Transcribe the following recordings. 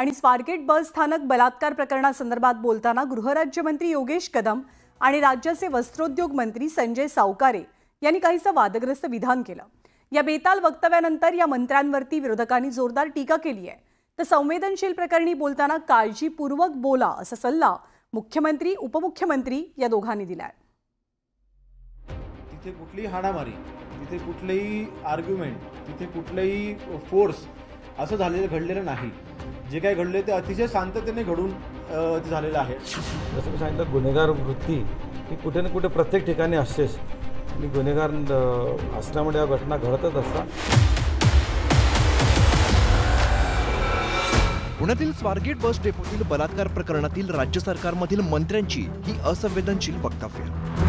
आणि स्वारगेट बस स्थानक बलात्कार प्रकरणासंदर्भात बोलताना गृहराज्यमंत्री योगेश कदम आणि राज्याचे वस्त्रोद्योग मंत्री संजय सावकारे यांनी काहीसं वादग्रस्त विधान केलं। या बेताल वक्तव्यानंतर या मंत्र्यांवरती विरोधकांनी जोरदार टीका केली आहे। तर संवेदनशील प्रकरणी बोलताना काळजीपूर्वक बोला असा सल्ला मुख्यमंत्री उपमुख्यमंत्री या दोघांनी दिलाय। तिथे कुठलीही हाणामारी, तिथे कुठलेही आर्ग्युमेंट, तिथे कुठलेही फोर्स असं घडलेलं नाही। जे काही घडले ते अतिशय शांततेने घडून झालेलं आहे। जसं मी सांगितलं, गुन्हेगार वृत्ती ही कुठे ना कुठे प्रत्येक ठिकाणी असतेच आणि गुन्हेगार असल्यामुळे या घटना घडतच असतात। पुण्यातील स्वारगेट बस डेपोतील बलात्कार प्रकरणातील राज्य सरकारमधील मंत्र्यांची ही असंवेदनशील वक्तव्य।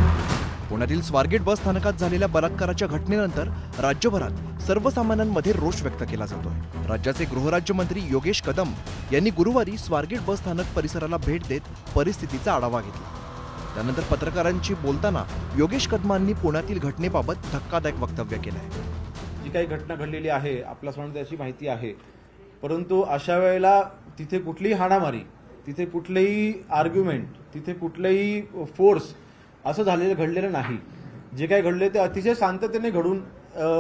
पुण्यातील स्वारगेट बस स्थानकात झालेल्या बलात्काराच्या घटनेनंतर राज्यभरात सर्वसामान्यांमध्ये रोष व्यक्त केला जातोय। राज्याचे गृहराज्यमंत्री योगेश कदम यांनी गुरुवारी स्वारगेट बस स्थानक परिसराला भेट देत परिस्थितीचा आढावा घेतला। त्यानंतर पत्रकारांशी बोलताना योगेश कदमांनी पुण्यातील घटनेबाबत धक्कादायक वक्तव्य केलंय। जी काही घटना घडलेली आहे आपल्या सर्वांना त्याची माहिती आहे, परंतु अशा वेळेला तिथे कुठलीही हाणामारी, तिथे कुठलेही आर्ग्युमेंट, तिथे कुठलेही फोर्स असं घडलेलं नाही। जे काही घडले ते अतिशय शांततेने घडून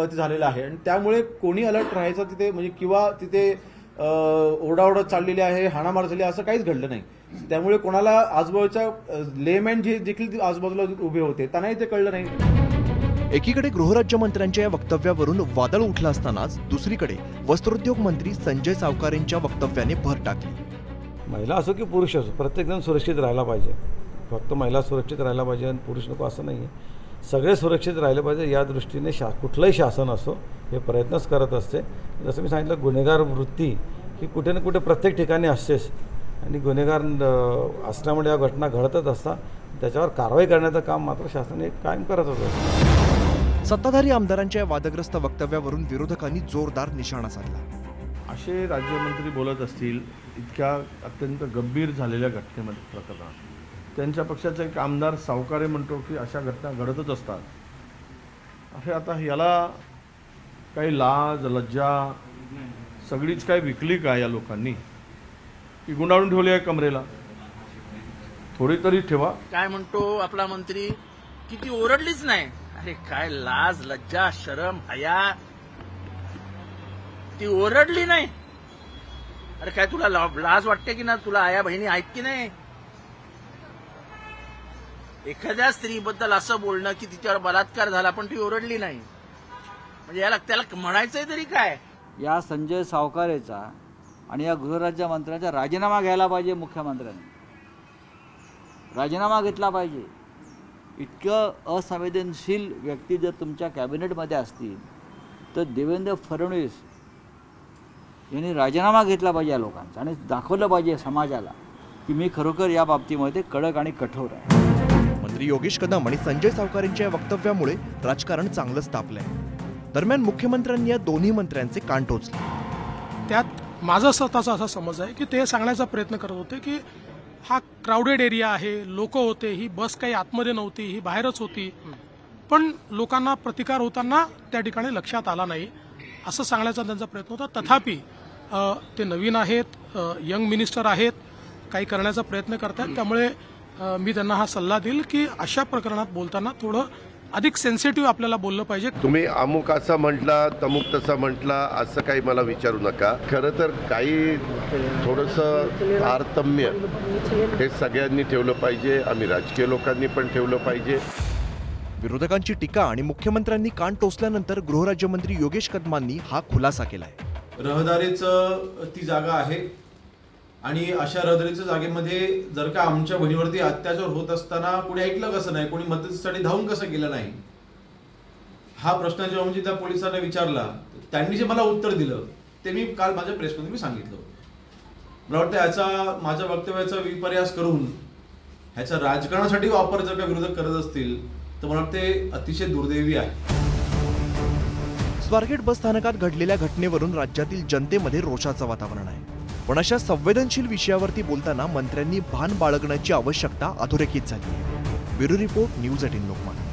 झालेलं आहे आणि त्यामुळे कोणी अलर्ट राहायचं तिथे म्हणजे किंवा तिथे ओरडाओरड चाललेली आहे, हाणामार झाली असं काहीच घडलं नाही। त्यामुळे कोणाला आजूबाजूच्या लेमॅन जे देखील आजूबाजूला उभे होते त्यांनाही ते कळलं नाही। एकीकडे गृहराज्यमंत्र्यांच्या या वक्तव्यावरून वादळ उठलं असतानाच दुसरीकडे वस्त्रोद्योग मंत्री संजय सावकारेंच्या वक्तव्याने भर टाकली। महिला असो की पुरुष असो, प्रत्येकजण सुरक्षित राहायला पाहिजे। फक्त महिला सुरक्षित राहायला पाहिजे आणि पुरुष नको असं नाही आहे। सगळे सुरक्षित राहिले पाहिजे या दृष्टीने कुठलंही शासन असो हे प्रयत्नच करत असते। जसं मी सांगितलं, गुन्हेगार वृत्ती ही कुठे ना कुठे प्रत्येक ठिकाणी असतेच आणि गुन्हेगार असल्यामुळे या घटना घडतच असतात। त्याच्यावर कारवाई करण्याचं काम मात्र शासन कायम करत होतं। सत्ताधारी आमदारांच्या वादग्रस्त वक्तव्यावरून विरोधकांनी जोरदार निशाणा साधला। असे राज्यमंत्री बोलत असतील इतक्या अत्यंत गंभीर झालेल्या घटनेमध्ये प्रकरणात त्यांच्या पक्षाचा एक आमदार सावकारे म्हणतो की अशा घटना घडतच असतात। असे आता याला काही लाज लज्जा सगळीच काय विकली का या लोकांनी की गुंडाळून ठेवली आहे कमरेला? थोडी तरी ठेवा। काय म्हणतो आपला मंत्री की ती ओरडलीच नाही। अरे काय लाज लज्जा शरम हया, ती ओरडली नाही। अरे काय तुला लाज वाटते की ना? तुला आया बहिणी आहेत की नाही? एखाद्या स्त्रीबद्दल असं बोलणं की तिच्यावर बलात्कार झाला पण ती ओरडली नाही, म्हणजे याला त्याला म्हणायचंय तरी काय? या संजय सावकारेचा आणि या गृहराज्यमंत्र्यांचा राजीनामा घ्यायला पाहिजे। मुख्यमंत्र्यांनी राजीनामा घेतला पाहिजे। इतकं असंवेदनशील व्यक्ती जर तुमच्या कॅबिनेटमध्ये असतील तर देवेंद्र फडणवीस यांनी राजीनामा घेतला पाहिजे या लोकांचा आणि दाखवलं पाहिजे समाजाला की मी खरोखर या बाबतीमध्ये कडक आणि कठोर आहे। मंत्री योगेश कदम आणि संजय सावकारेंच्या वक्तव्यामुळे राजकारण चांगलंच तापलंय। दरम्यान मुख्यमंत्र्यांनी या दोन्ही मंत्र्यांचे कान टोचले। त्यात माझा स्वतःचा असा समज आहे की ते सांगण्याचा प्रयत्न करत होते की हा क्राउडेड एरिया आहे, लोक होते, ही बस काही आतमध्ये नव्हती, ही बाहेरच होती, पण लोकांना प्रतिकार होताना त्या ठिकाणी लक्षात आला नाही असं सांगण्याचा त्यांचा प्रयत्न होता। तथापि ते नवीन आहेत, यंग मिनिस्टर आहेत, काही करण्याचा प्रयत्न करतात। त्यामुळे मी त्यांना हा सल्ला देईल की अशा प्रकरणात बोलताना थोडं अधिक सेन्सिटिव्ह आपल्याला बोललं पाहिजे। तुम्ही अमुक असा म्हटला तमुक तसा म्हटला असं काही मला विचारू नका। खरं तर काही थोडंसं तारतम्य हे सगळ्यांनी ठेवलं पाहिजे, आम्ही राजकीय लोकांनी पण ठेवलं पाहिजे। विरोधकांची टीका आणि मुख्यमंत्र्यांनी कान टोचल्यानंतर गृहराज्यमंत्री योगेश कदमांनी हा खुलासा केलाय। रहदारीचं ती जागा आहे आणि अशा रहदारीच्या जागेमध्ये जर का आमच्या बहिणीवरती अत्याचार होत असताना कोणी ऐकलं कसं नाही, कोणी मदतीसाठी धावून कसं गेलं नाही, हा प्रश्न जेव्हा म्हणजे त्या पोलिसांना विचारला त्यांनी जे मला उत्तर दिलं ते मी काल माझ्या प्रेसमध्ये मी सांगितलं। मला वाटतं याचा माझ्या वक्तव्याचा विपर्यास करून ह्याचा राजकारणासाठी वापर जर का विरोधक करत असतील तर मला वाटते अतिशय दुर्दैवी आहे। स्वारगेट बस स्थानकात घडलेल्या घटनेवरून राज्यातील जनतेमध्ये रोषाचं वातावरण आहे, पण अशा संवेदनशील विषयावरती बोलताना मंत्र्यांनी भान बाळगण्याची आवश्यकता अधोरेखित झाली आहे। Bureau report, news 18 Lokmat.